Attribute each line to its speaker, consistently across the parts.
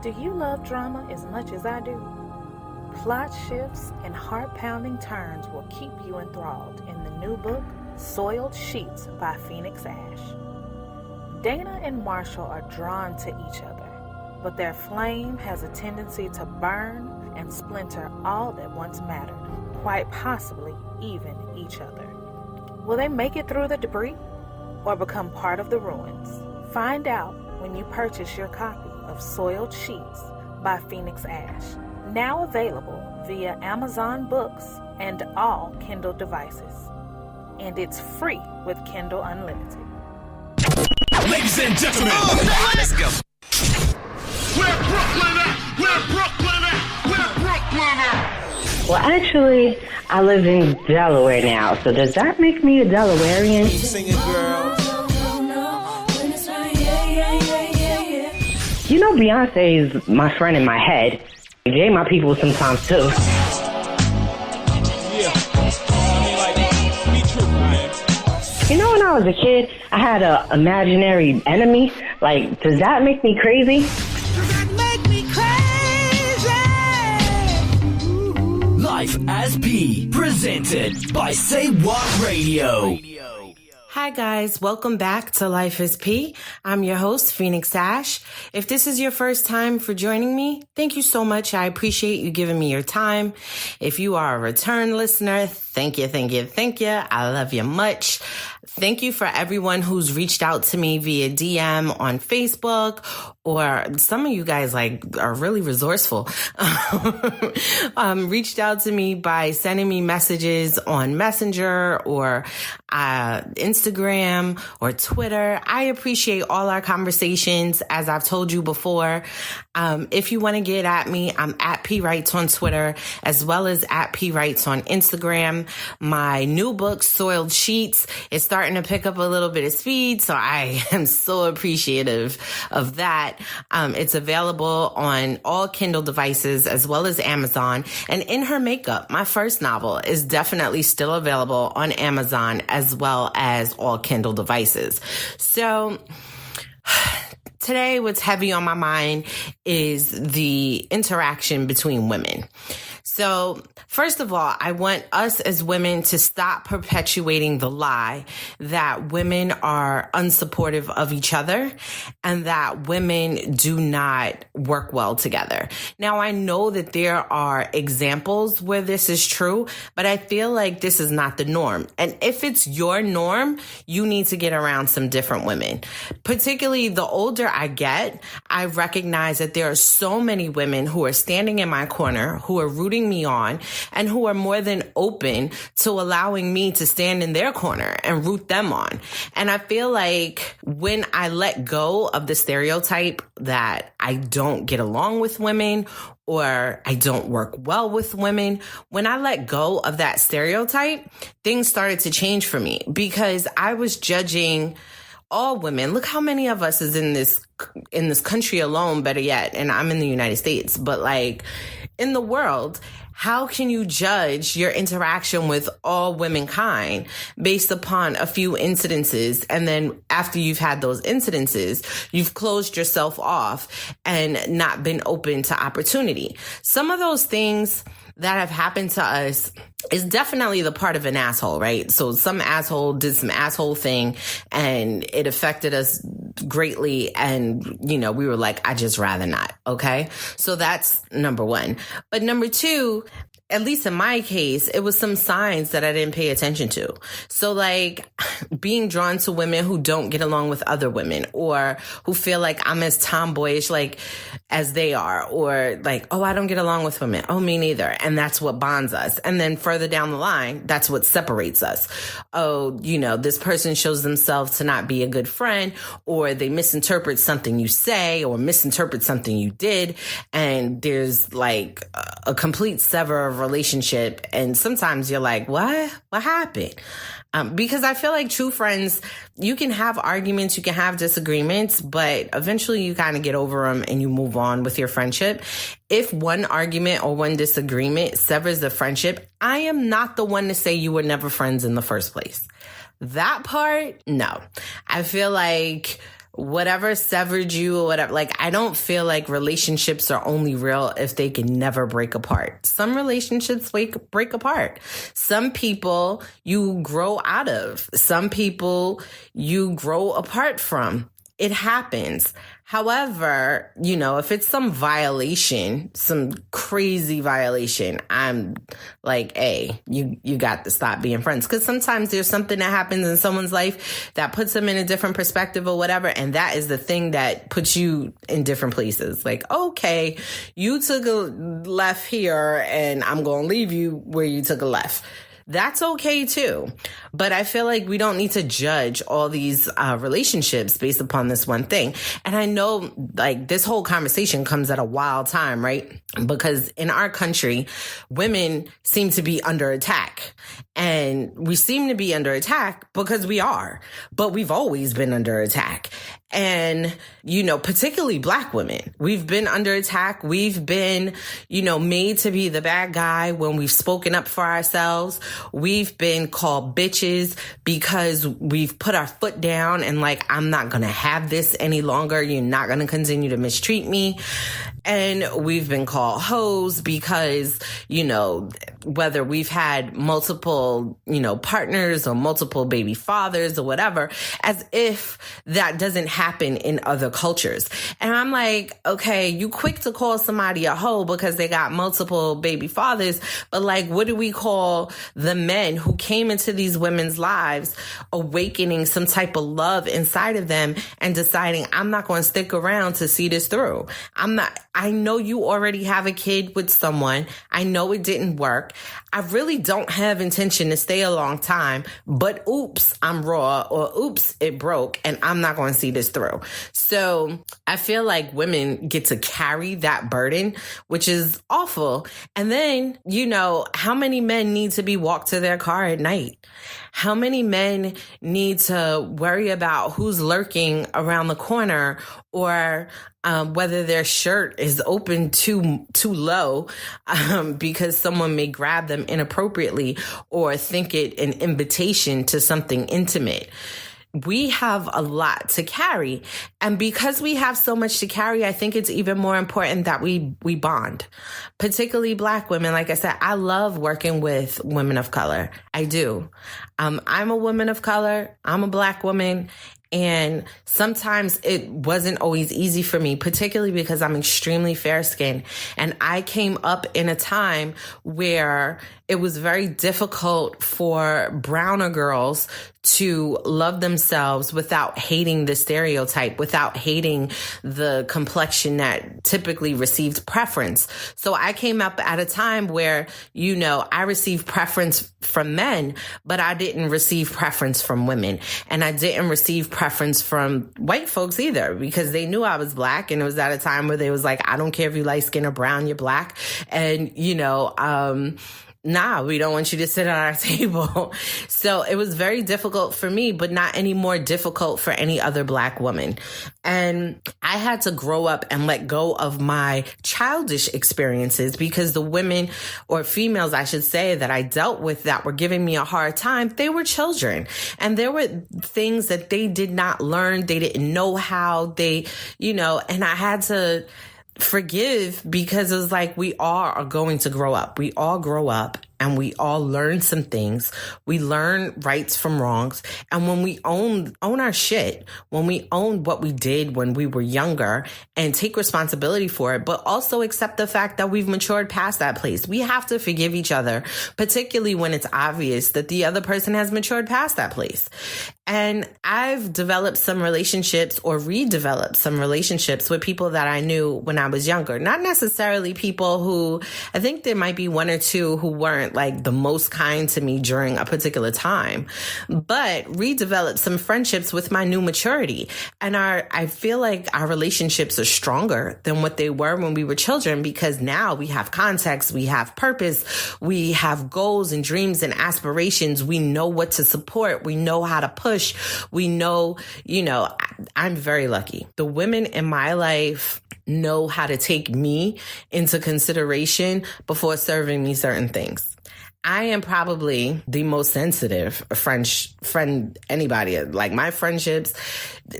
Speaker 1: Do you love drama as much as I do? Plot shifts and heart-pounding turns will keep you enthralled in the new book, Soiled Sheets by Phoenix Ash. Dana and Marshall are drawn to each other, but their flame has a tendency to burn and splinter all that once mattered, quite possibly even each other. Will they make it through the debris or become part of the ruins? Find out when you purchase your copy of Soiled Sheets by Phoenix Ash, now available via Amazon Books and all Kindle devices. And it's free with Kindle Unlimited.
Speaker 2: Ladies and gentlemen, let's go. Where Brooklyn at? Where Brooklyn at? Where Brooklyn at?
Speaker 3: Well, actually, I live in Delaware now, so does that make me a Delawarean?
Speaker 2: Singing girl.
Speaker 3: You know, Beyonce is my friend in my head. Jay my people sometimes too.
Speaker 4: Yeah. I mean, like, be true, man.
Speaker 3: You know, when I was a kid, I had an imaginary enemy. Like, does that make me crazy?
Speaker 5: Life as P, presented by Say What Radio.
Speaker 6: Hi guys, welcome back to Life is P. I'm your host, Phoenix Ash. If this is your first time for joining me, thank you so much. I appreciate you giving me your time. If you are a return listener, thank you. I love you much. Thank you for everyone who's reached out to me via DM on Facebook, or some of you guys are really resourceful. Reached out to me by sending me messages on Messenger or Instagram or Twitter. I appreciate all our conversations, as I've told you before. If you want to get at me, I'm at P Writes on Twitter, as well as at P Writes on Instagram. My new book, Soiled Sheets, is starting to pick up a little bit of speed, so I am so appreciative of that. It's available on all Kindle devices as well as Amazon. And In Her Makeup, my first novel, is definitely still available on Amazon as well as all Kindle devices. So today, what's heavy on my mind is the interaction between women. So first of all, I want us as women to stop perpetuating the lie that women are unsupportive of each other and that women do not work well together. Now, I know that there are examples where this is true, but I feel like this is not the norm. And if it's your norm, you need to get around some different women. Particularly the older I get, I recognize that there are so many women who are standing in my corner, who are rooting me on, and who are more than open to allowing me to stand in their corner and root them on. And I feel like when I let go of the stereotype that I don't get along with women or I don't work well with women, when I let go of that stereotype, things started to change for me, because I was judging all women. Look how many of us is in this country alone, better yet, and I'm in the United States, but in the world, how can you judge your interaction with all womankind based upon a few incidences? And then after you've had those incidences, you've closed yourself off and not been open to opportunity. Some of those things that have happened to us is definitely the part of an asshole, right? So some asshole did some asshole thing and it affected us greatly. And, we were like, I just rather not. Okay. So that's number one. But number two, at least in my case, it was some signs that I didn't pay attention to. So being drawn to women who don't get along with other women, or who feel like I'm as tomboyish as they are, or oh, I don't get along with women. Oh, me neither. And that's what bonds us. And then further down the line, that's what separates us. Oh, this person shows themselves to not be a good friend, or they misinterpret something you say or misinterpret something you did. And there's a complete sever of relationship, and sometimes you're like, what happened? Because I feel like true friends, you can have arguments, you can have disagreements, but eventually you kind of get over them and you move on with your friendship. If one argument or one disagreement severs the friendship, I am not the one to say you were never friends in the first place. That part, no. I feel like whatever severed you or whatever. Like, I don't feel like relationships are only real if they can never break apart. Some relationships break apart. Some people you grow out of. Some people you grow apart from. It happens. However, you know, if it's some violation, some crazy violation, I'm like, hey, you got to stop being friends. Because sometimes there's something that happens in someone's life that puts them in a different perspective or whatever. And that is the thing that puts you in different places. Like, okay, you took a left here and I'm going to leave you where you took a left. That's okay too. But I feel like we don't need to judge all these relationships based upon this one thing. And I know like this whole conversation comes at a wild time, right? Because in our country, women seem to be under attack. And we seem to be under attack because we are. But we've always been under attack. And, you know, particularly Black women, we've been under attack. We've been, you know, made to be the bad guy when we've spoken up for ourselves. We've been called bitches because we've put our foot down and like, I'm not going to have this any longer. You're not going to continue to mistreat me. And we've been called hoes because, you know, whether we've had multiple, you know, partners or multiple baby fathers or whatever, as if that doesn't happen in other cultures. And I'm like, okay, you quick to call somebody a hoe because they got multiple baby fathers. But like, what do we call the men who came into these women's lives, awakening some type of love inside of them and deciding, I'm not going to stick around to see this through. I know you already have a kid with someone. I know it didn't work. I really don't have intention to stay a long time, but oops, I'm raw, or oops, it broke and I'm not going to see this through. So I feel like women get to carry that burden, which is awful. And then, you know, how many men need to be walked to their car at night? How many men need to worry about who's lurking around the corner or whether their shirt is open too low because someone may grab them inappropriately or think it an invitation to something intimate. We have a lot to carry. And because we have so much to carry, I think it's even more important that we bond, particularly Black women. Like I said, I love working with women of color. I do. I'm a woman of color. I'm a Black woman. And sometimes it wasn't always easy for me, particularly because I'm extremely fair-skinned. And I came up in a time where it was very difficult for browner girls to love themselves without hating the stereotype, without hating the complexion that typically received preference. So I came up at a time where, you know, I received preference from men, but I didn't receive preference from women. And I didn't receive preference from white folks either, because they knew I was Black. And it was at a time where they was like, I don't care if you light skin or brown, you're Black. And, you know, nah, we don't want you to sit at our table. So it was very difficult for me, but not any more difficult for any other Black woman. And I had to grow up and let go of my childish experiences because the women, or females, I should say, that I dealt with that were giving me a hard time, they were children. And there were things that they did not learn. They didn't know how they, you know, and I had to forgive because it was like, we all are going to grow up. We all grow up and we all learn some things. We learn rights from wrongs. And when we own our shit, when we own what we did when we were younger and take responsibility for it, but also accept the fact that we've matured past that place, we have to forgive each other, particularly when it's obvious that the other person has matured past that place. And I've developed some relationships or redeveloped some relationships with people that I knew when I was younger. Not necessarily people who, I think there might be one or two who weren't like the most kind to me during a particular time, but redeveloped some friendships with my new maturity. And I feel like our relationships are stronger than what they were when we were children, because now we have context, we have purpose, we have goals and dreams and aspirations. We know what to support. We know how to push. We know, you know, I'm very lucky. The women in my life know how to take me into consideration before serving me certain things. I am probably the most sensitive friend anybody. Like my friendships,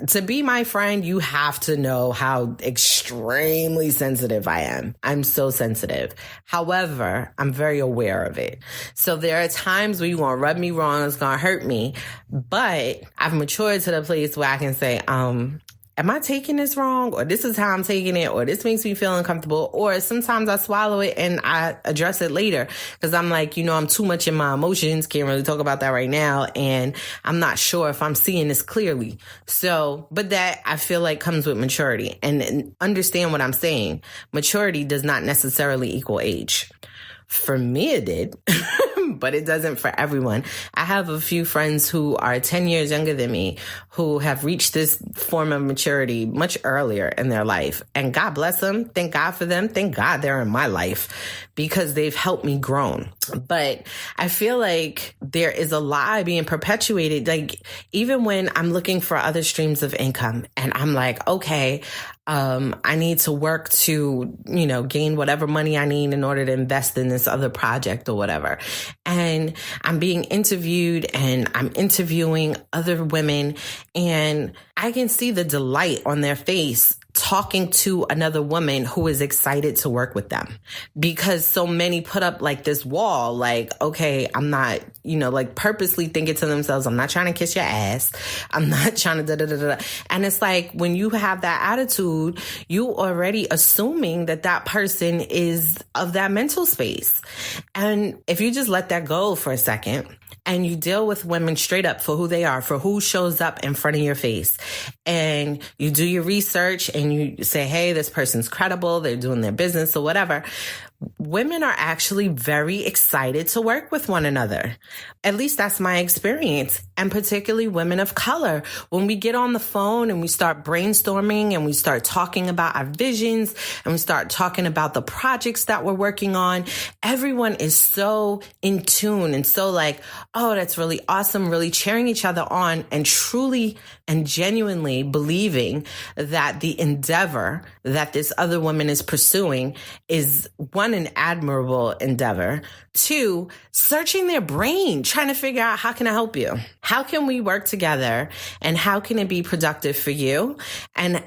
Speaker 6: to be my friend, you have to know how extremely sensitive I am. I'm so sensitive. However, I'm very aware of it. So there are times where you're going to rub me wrong, it's going to hurt me. But I've matured to the place where I can say, am I taking this wrong? Or this is how I'm taking it? Or this makes me feel uncomfortable? Or sometimes I swallow it and I address it later because I'm like, I'm too much in my emotions. Can't really talk about that right now. And I'm not sure if I'm seeing this clearly. So, but that I feel like comes with maturity. And understand what I'm saying. Maturity does not necessarily equal age. For me, it did, but it doesn't for everyone. I have a few friends who are 10 years younger than me who have reached this form of maturity much earlier in their life. And God bless them. Thank God for them. Thank God they're in my life because they've helped me grow. But I feel like there is a lie being perpetuated. Like even when I'm looking for other streams of income and I'm like, okay, I need to work to, gain whatever money I need in order to invest in this other project or whatever. And I'm being interviewed and I'm interviewing other women and I can see the delight on their face talking to another woman who is excited to work with them because so many put up like this wall, like, okay, I'm not, like purposely thinking to themselves, I'm not trying to kiss your ass. I'm not trying to da-da-da-da. And it's like, when you have that attitude, you already assuming that person is of that mental space. And if you just let that go for a second, and you deal with women straight up for who they are, for who shows up in front of your face. And you do your research and you say, hey, this person's credible. They're doing their business or whatever. Women are actually very excited to work with one another. At least that's my experience. And particularly women of color. When we get on the phone and we start brainstorming and we start talking about our visions and we start talking about the projects that we're working on, everyone is so in tune and so like, oh, that's really awesome, really cheering each other on and truly and genuinely believing that the endeavor that this other woman is pursuing is one, an admirable endeavor. Two, searching their brain, trying to figure out how can I help you? How can we work together and how can it be productive for you? And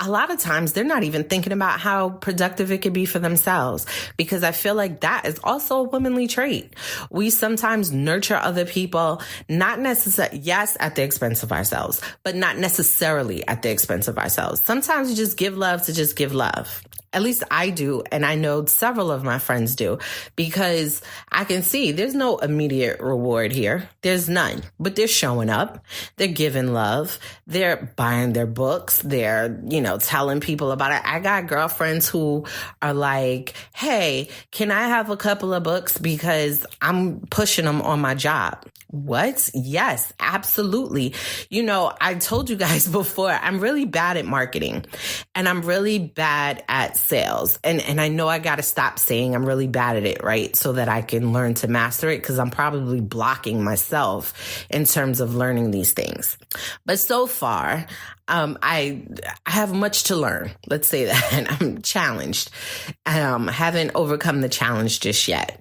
Speaker 6: a lot of times they're not even thinking about how productive it could be for themselves because I feel like that is also a womanly trait. We sometimes nurture other people, not necessarily, yes, at the expense of ourselves, but not necessarily at the expense of ourselves. Sometimes you just give love to just give love. At least I do, and I know several of my friends do, because I can see there's no immediate reward here. There's none, but they're showing up. They're giving love. They're buying their books. They're, telling people about it. I got girlfriends who are like, hey, can I have a couple of books because I'm pushing them on my job? What? Yes, absolutely. I told you guys before, I'm really bad at marketing and I'm really bad at sales. And I know I got to stop saying I'm really bad at it, right? So that I can learn to master it because I'm probably blocking myself in terms of learning these things. But so far, I have much to learn. Let's say that. I'm challenged. Haven't overcome the challenge just yet.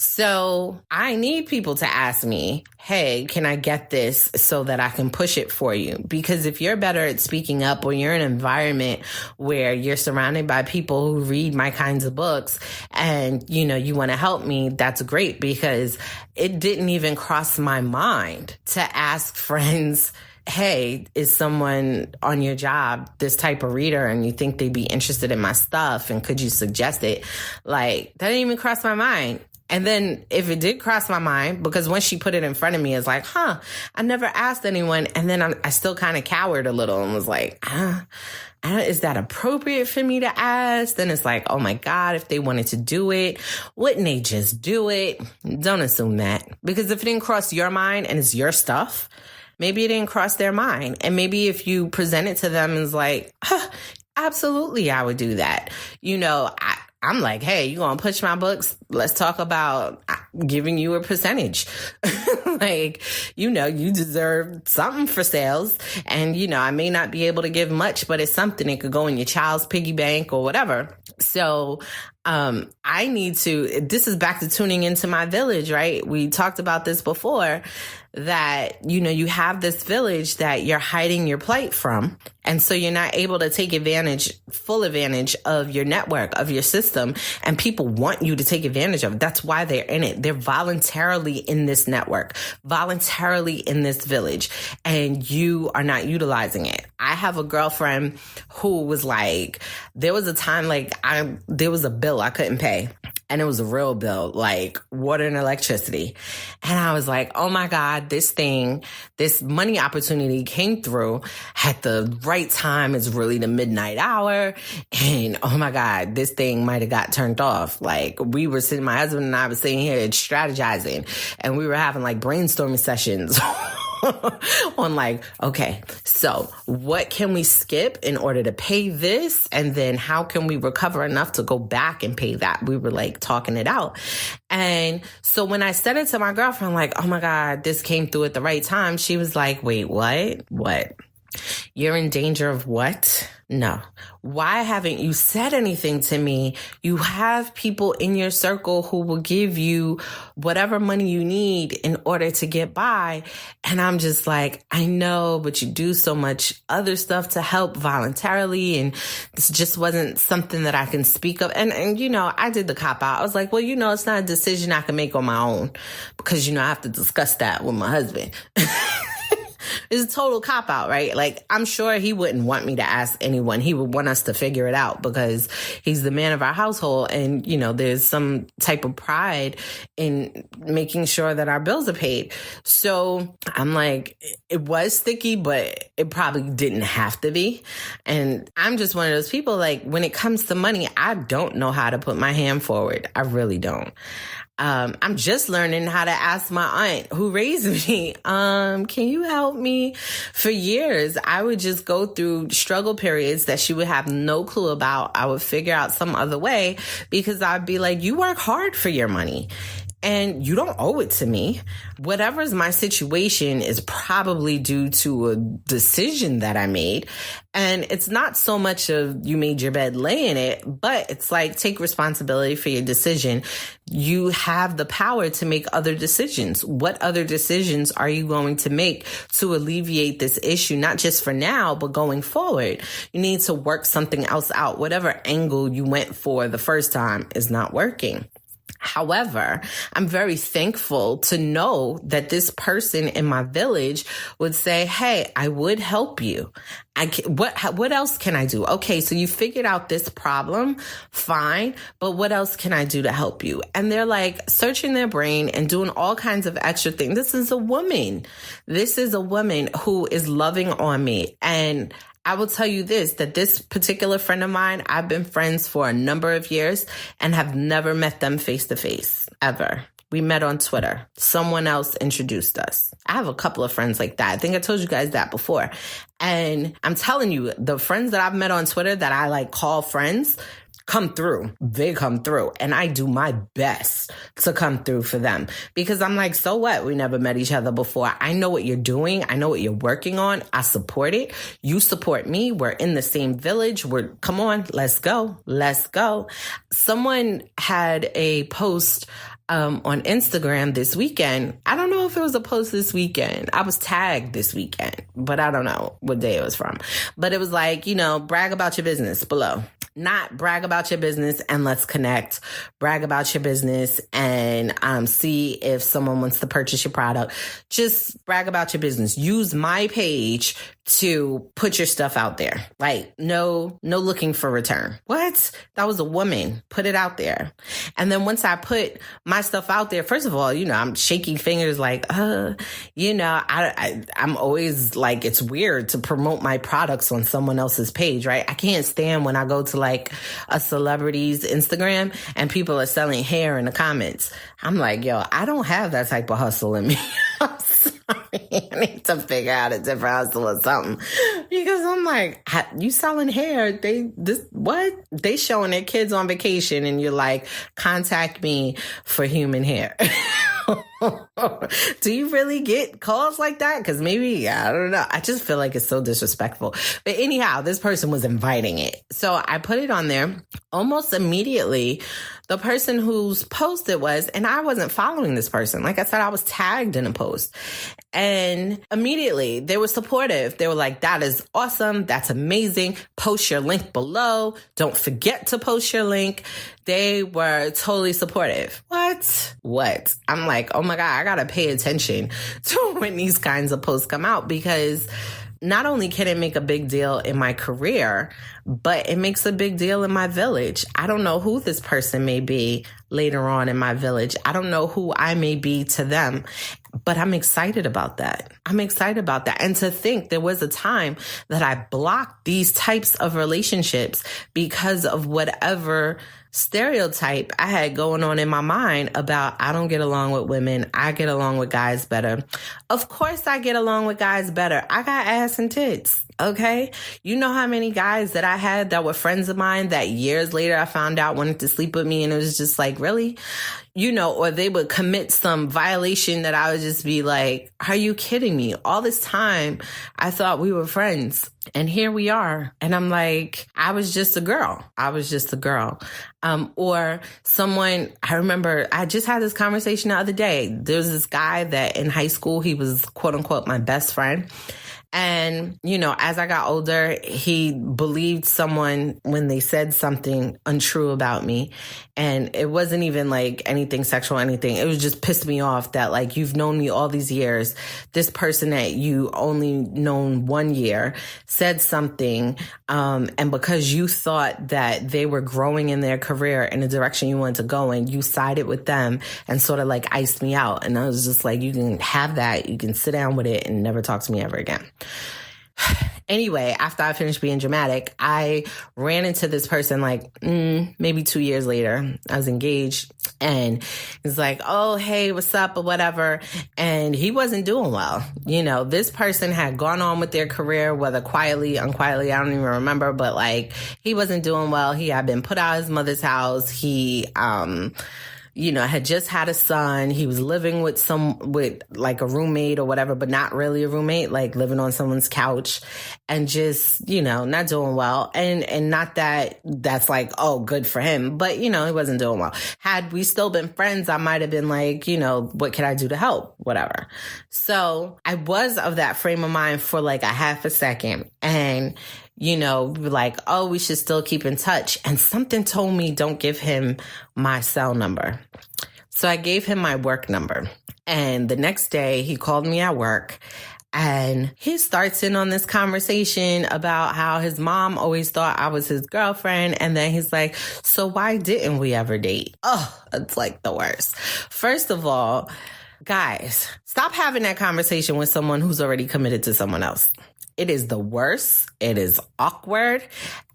Speaker 6: So I need people to ask me, hey, can I get this so that I can push it for you? Because if you're better at speaking up or you're in an environment where you're surrounded by people who read my kinds of books and, you want to help me, that's great because it didn't even cross my mind to ask friends, hey, is someone on your job this type of reader and you think they'd be interested in my stuff and could you suggest it? Like, that didn't even cross my mind. And then if it did cross my mind, because when she put it in front of me, it's like, I never asked anyone. And then I still kind of cowered a little and was like, is that appropriate for me to ask? Then it's like, oh my God, if they wanted to do it, wouldn't they just do it? Don't assume that. Because if it didn't cross your mind and it's your stuff, maybe it didn't cross their mind. And maybe if you present it to them and it's like, absolutely, I would do that. I'm like, hey, you going to push my books? Let's talk about, giving you a percentage. Like, you deserve something for sales. And, I may not be able to give much, but it's something. It could go in your child's piggy bank or whatever. So I need to, this is back to tuning into my village, right? We talked about this before, that, you have this village that you're hiding your plight from. And so you're not able to take full advantage of your network, of your system. And people want you to take advantage of it. That's why they're in it. They're voluntarily in this network, voluntarily in this village, and you are not utilizing it. I have a girlfriend who was like, there was a time there was a bill I couldn't pay. And it was a real bill, like water and electricity. And I was like, oh my God, this money opportunity came through at the right time. It's really the midnight hour. And oh my God, this thing might have got turned off. Like, we were sitting, my husband and I were sitting here strategizing, and we were having like brainstorming sessions on like, okay, so what can we skip in order to pay this? And then how can we recover enough to go back and pay that? We were like talking it out. And so when I said it to my girlfriend, like, oh my God, this came through at the right time, she was like, wait, what? You're in danger of what? No. Why haven't you said anything to me? You have people in your circle who will give you whatever money you need in order to get by. And I'm just like, I know, but you do so much other stuff to help voluntarily. And this just wasn't something that I can speak of. And I did the cop out. I was like, well, it's not a decision I can make on my own, because, I have to discuss that with my husband. It's a total cop-out, right? Like, I'm sure he wouldn't want me to ask anyone. He would want us to figure it out because he's the man of our household. And, there's some type of pride in making sure that our bills are paid. So I'm like, it was sticky, but it probably didn't have to be. And I'm just one of those people, like, when it comes to money, I don't know how to put my hand forward. I really don't. I'm just learning how to ask my aunt who raised me, can you help me? For years, I would just go through struggle periods that she would have no clue about. I would figure out some other way, because I'd be like, you work hard for your money and you don't owe it to me. Whatever's my situation is probably due to a decision that I made. And it's not so much of you made your bed, lay in it, but it's like, take responsibility for your decision. You have the power to make other decisions. What other decisions are you going to make to alleviate this issue? Not just for now, but going forward. You need to work something else out. Whatever angle you went for the first time is not working. However, I'm very thankful to know that this person in my village would say, hey, I would help you. What else can I do? Okay, so you figured out this problem, fine, but what else can I do to help you? And they're like searching their brain and doing all kinds of extra things. This is a woman who is loving on me. And I will tell you that this particular friend of mine, I've been friends for a number of years and have never met them face to face, ever. We met on Twitter. Someone else introduced us. I have a couple of friends like that. I think I told you guys that before. And I'm telling you, the friends that I've met on Twitter that I like call friends come through. They come through. And I do my best to come through for them, because I'm like, so what? We never met each other before. I know what you're doing. I know what you're working on. I support it. You support me. We're in the same village. Come on, let's go. Let's go. Someone had a post on Instagram this weekend. I don't know if it was a post this weekend. I was tagged this weekend, but I don't know what day it was from. But it was like, brag about your business below. Not brag about your business and let's connect. Brag about your business and see if someone wants to purchase your product. Just brag about your business. Use my page to put your stuff out there. Like, no looking for return. What? That was a woman. Put it out there. And then once I put my stuff out there, first of all, I'm shaking fingers like, I'm always like, it's weird to promote my products on someone else's page, right? I can't stand when I go to like a celebrity's Instagram and people are selling hair in the comments. I'm like, yo, I don't have that type of hustle in me. I'm sorry. I need to figure out a different hustle or something. Because I'm like, you selling hair? What? They showing their kids on vacation and you're like, contact me for human hair. Do you really get calls like that? Because maybe, I don't know. I just feel like it's so disrespectful. But anyhow, this person was inviting it. So I put it on there. Almost immediately, the person whose post it was, and I wasn't following this person. Like I said, I was tagged in a post. And immediately they were supportive. They were like, that is awesome. That's amazing. Post your link below. Don't forget to post your link. They were totally supportive. What? I'm like, oh my God, I got to pay attention to when these kinds of posts come out, because not only can it make a big deal in my career, but it makes a big deal in my village. I don't know who this person may be later on in my village. I don't know who I may be to them, but I'm excited about that. And to think there was a time that I blocked these types of relationships because of whatever stereotype I had going on in my mind about I don't get along with women. I get along with guys better. Of course I get along with guys better. I got ass and tits. Okay. You know how many guys that I had that were friends of mine that years later I found out wanted to sleep with me, and it was just like, really? You know, or they would commit some violation that I would just be like, are you kidding me? All this time I thought we were friends, and here we are. And I'm like, I was just a girl. Or someone, I remember I just had this conversation the other day. There's this guy that in high school, he was quote unquote my best friend. And, you know, as I got older, he believed someone when they said something untrue about me. And it wasn't even like anything sexual or anything. It was just pissed me off that, like, you've known me all these years. This person that you only known 1 year said something. And because you thought that they were growing in their career in the direction you wanted to go in, you sided with them and sort of like iced me out. And I was just like, you can have that. You can sit down with it and never talk to me ever again. Anyway, after I finished being dramatic, I ran into this person like maybe 2 years later. I was engaged, and he's like, oh, hey, what's up or whatever. And he wasn't doing well. You know, this person had gone on with their career, whether quietly, unquietly, I don't even remember, but like he wasn't doing well. He had been put out of his mother's house. He, you know, had just had a son. He was living with like a roommate or whatever, but not really a roommate, like living on someone's couch and just, you know, not doing well. And not that that's like, oh, good for him, but, you know, he wasn't doing well. Had we still been friends, I might have been like, you know, what can I do to help? Whatever. So I was of that frame of mind for like a half a second. And you know, like, oh, we should still keep in touch. And something told me don't give him my cell number. So I gave him my work number. And the next day he called me at work, and he starts in on this conversation about how his mom always thought I was his girlfriend. And then he's like, so why didn't we ever date? Oh, it's like the worst. First of all, guys, stop having that conversation with someone who's already committed to someone else. It is the worst. It is awkward.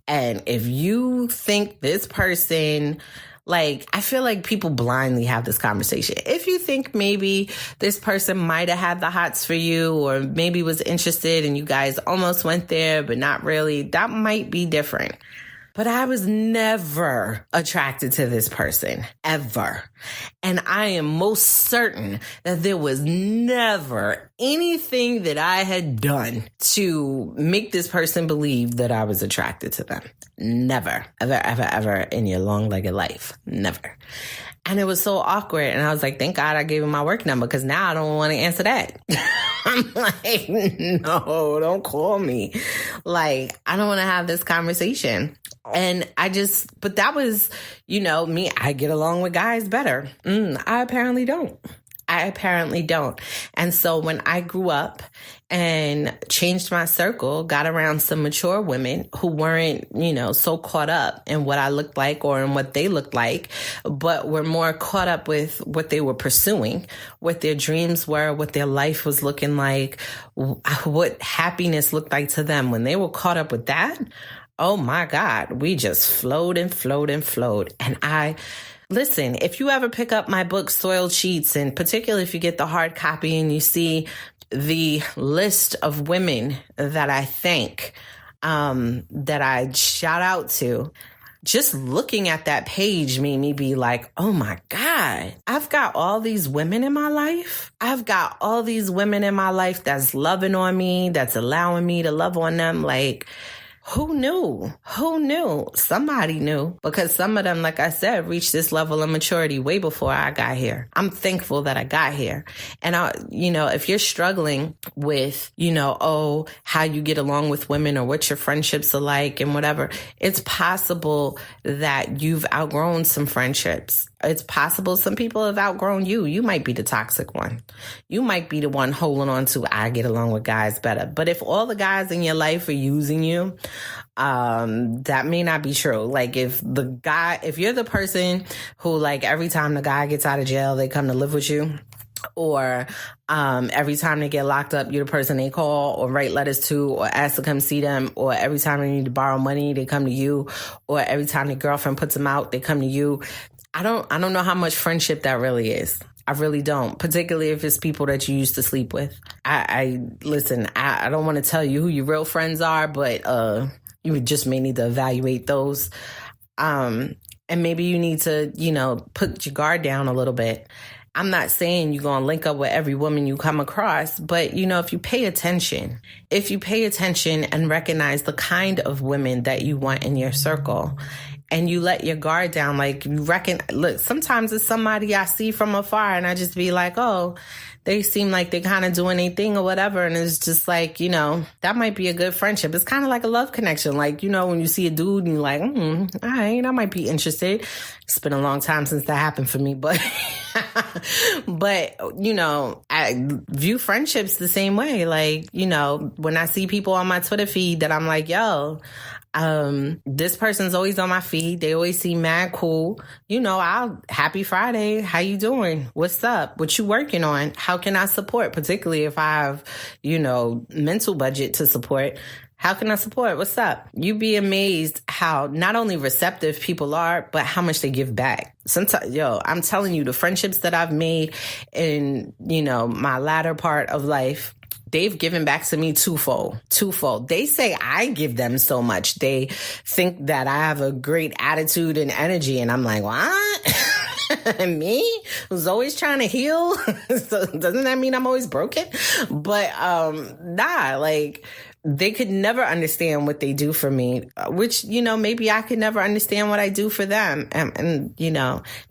Speaker 6: And if you think this person, like, I feel like people blindly have this conversation. If you think maybe this person might have had the hots for you, or maybe was interested and you guys almost went there, but not really, that might be different. But I was never attracted to this person, ever. And I am most certain that there was never anything that I had done to make this person believe that I was attracted to them. Never, ever, ever, ever in your long-legged life. Never. And it was so awkward. And I was like, thank God I gave him my work number, because now I don't want to answer that. I'm like, no, don't call me. Like, I don't want to have this conversation. And but that was, you know, me. I get along with guys better. I apparently don't. And so when I grew up and changed my circle, got around some mature women who weren't, you know, so caught up in what I looked like or in what they looked like, but were more caught up with what they were pursuing, what their dreams were, what their life was looking like, what happiness looked like to them. When they were caught up with that, oh my God, we just flowed and flowed and flowed. And listen, if you ever pick up my book, Soiled Sheets, and particularly if you get the hard copy and you see, the list of women that I thank, that I shout out to, just looking at that page made me be like, oh my God, I've got all these women in my life. I've got all these women in my life that's loving on me, that's allowing me to love on them. Like, who knew? Who knew? Somebody knew, because some of them, like I said, reached this level of maturity way before I got here. I'm thankful that I got here. And if you're struggling with, how you get along with women or what your friendships are like and whatever, it's possible that you've outgrown some friendships. It's possible some people have outgrown you. You might be the toxic one. You might be the one holding on to, I get along with guys better. But if all the guys in your life are using you, that may not be true. Like if you're the person who, like, every time the guy gets out of jail, they come to live with you, or every time they get locked up, you're the person they call or write letters to or ask to come see them, or every time they need to borrow money, they come to you, or every time their girlfriend puts them out, they come to you. I don't know how much friendship that really is. I really don't, particularly if it's people that you used to sleep with. Listen, I don't want to tell you who your real friends are, but you just may need to evaluate those. And maybe you need to, put your guard down a little bit. I'm not saying you're going to link up with every woman you come across, but, if you pay attention and recognize the kind of women that you want in your circle, and you let your guard down, like look, sometimes it's somebody I see from afar and I just be like, oh, they seem like they're kind of doing their thing or whatever. And it's just like, that might be a good friendship. It's kind of like a love connection. Like, when you see a dude and you're like, all right, I might be interested. It's been a long time since that happened for me, but, I view friendships the same way. Like, when I see people on my Twitter feed that I'm like, yo, this person's always on my feed. They always seem mad cool. Happy Friday. How you doing? What's up? What you working on? How can I support? Particularly if I have, mental budget to support. How can I support? What's up? You'd be amazed how not only receptive people are, but how much they give back. Sometimes, I'm telling you, the friendships that I've made in, my latter part of life, they've given back to me twofold. They say I give them so much. They think that I have a great attitude and energy. And I'm like, what? Me? Who's always trying to heal? So doesn't that mean I'm always broken? But they could never understand what they do for me, which, maybe I could never understand what I do for them. And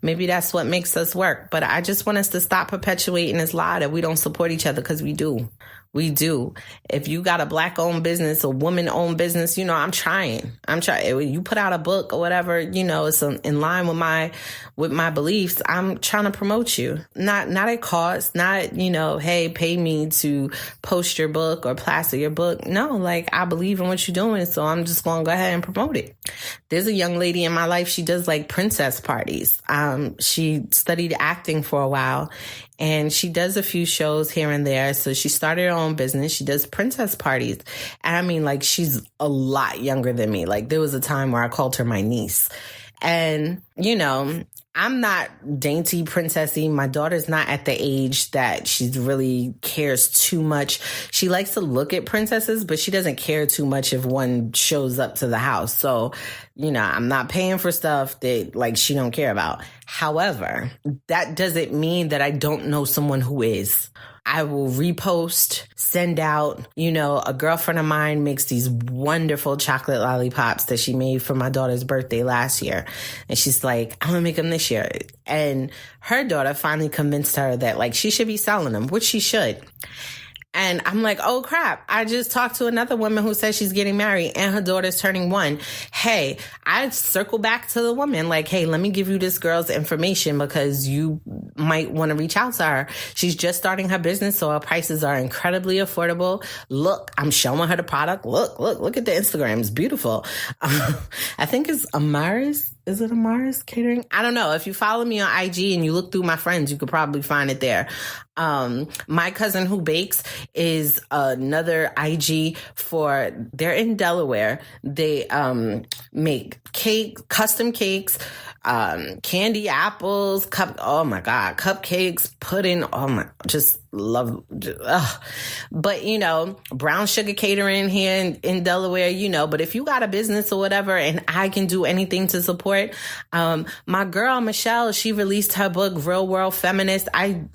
Speaker 6: maybe that's what makes us work. But I just want us to stop perpetuating this lie that we don't support each other, because we do. We do. If you got a Black-owned business, a woman-owned business, I'm trying. You put out a book or whatever, it's in line with my beliefs. I'm trying to promote you. Not at cost. Not, hey, pay me to post your book or plaster your book. No, like, I believe in what you're doing, so I'm just going to go ahead and promote it. There's a young lady in my life. She does like princess parties. She studied acting for a while, and she does a few shows here and there. So she started her own business. She does princess parties. And I mean, like, she's a lot younger than me. Like, there was a time where I called her my niece. And, I'm not dainty princessy. My daughter's not at the age that she really cares too much. She likes to look at princesses, but she doesn't care too much if one shows up to the house. So, I'm not paying for stuff that, like, she don't care about. However, that doesn't mean that I don't know someone who is. I will repost, send out, a girlfriend of mine makes these wonderful chocolate lollipops that she made for my daughter's birthday last year. And she's like, I'm gonna make them this year. And her daughter finally convinced her that, like, she should be selling them, which she should. And I'm like, oh, crap. I just talked to another woman who says she's getting married and her daughter's turning 1. Hey, I circle back to the woman like, hey, let me give you this girl's information because you might want to reach out to her. She's just starting her business, so her prices are incredibly affordable. Look, I'm showing her the product. Look at the Instagram. It's beautiful. I think it's Amaris. Is it Amaris Catering? I don't know. If you follow me on IG and you look through my friends, you could probably find it there. My Cousin Who Bakes is another IG they're in Delaware. They make custom cakes, candy apples, cupcakes, pudding. Just love. But, you know, Brown Sugar Catering here in Delaware, you know, but if you got a business or whatever and I can do anything to support, my girl, Michelle, she released her book, Real World Feminist. I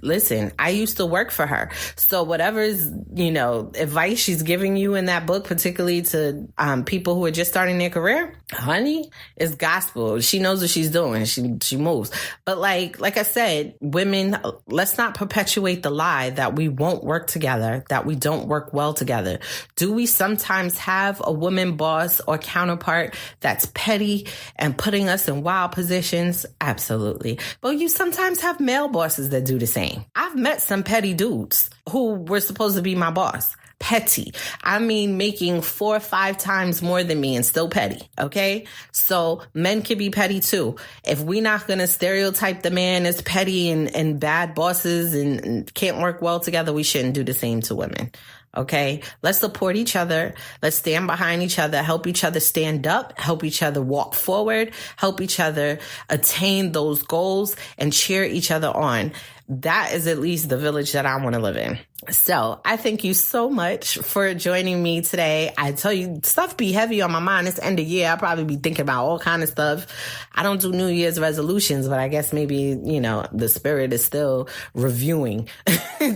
Speaker 6: used to work for her. So whatever is, you know, advice she's giving you in that book, particularly to people who are just starting their career, honey, is gospel. She knows what she's doing. She moves. But like I said, women, let's not perpetuate the lie that we won't work together, that we don't work well together. Do we sometimes have a woman boss or counterpart that's petty and putting us in wild positions? Absolutely. But you sometimes have male bosses that do the same. I've met some petty dudes who were supposed to be my boss. Petty. I mean, making 4 or 5 times more than me and still petty. Okay. So men can be petty too. If we're not going to stereotype the man as petty and bad bosses and can't work well together, we shouldn't do the same to women. Okay. Let's support each other. Let's stand behind each other, help each other stand up, help each other walk forward, help each other attain those goals and cheer each other on. That is at least the village that I want to live in. So I thank you so much for joining me today. I tell you, stuff be heavy on my mind. It's end of year. I'll probably be thinking about all kind of stuff. I don't do New Year's resolutions, but I guess maybe, you know, the spirit is still reviewing,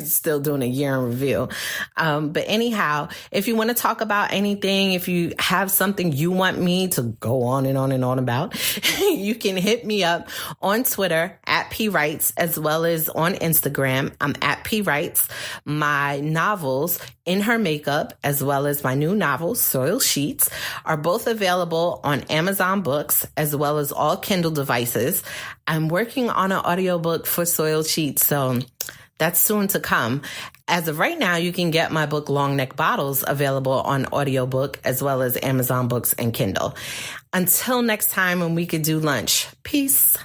Speaker 6: still doing a year in review. But anyhow, if you want to talk about anything, if you have something you want me to go on and on and on about, you can hit me up on Twitter at PWrites, as well as on Instagram. I'm at PWrites. My novels, In Her Makeup, as well as my new novel, Soiled Sheets, are both available on Amazon Books, as well as all Kindle devices. I'm working on an audiobook for Soiled Sheets, so that's soon to come. As of right now, you can get my book, Long Neck Bottles, available on audiobook, as well as Amazon Books and Kindle. Until next time when we could do lunch. Peace.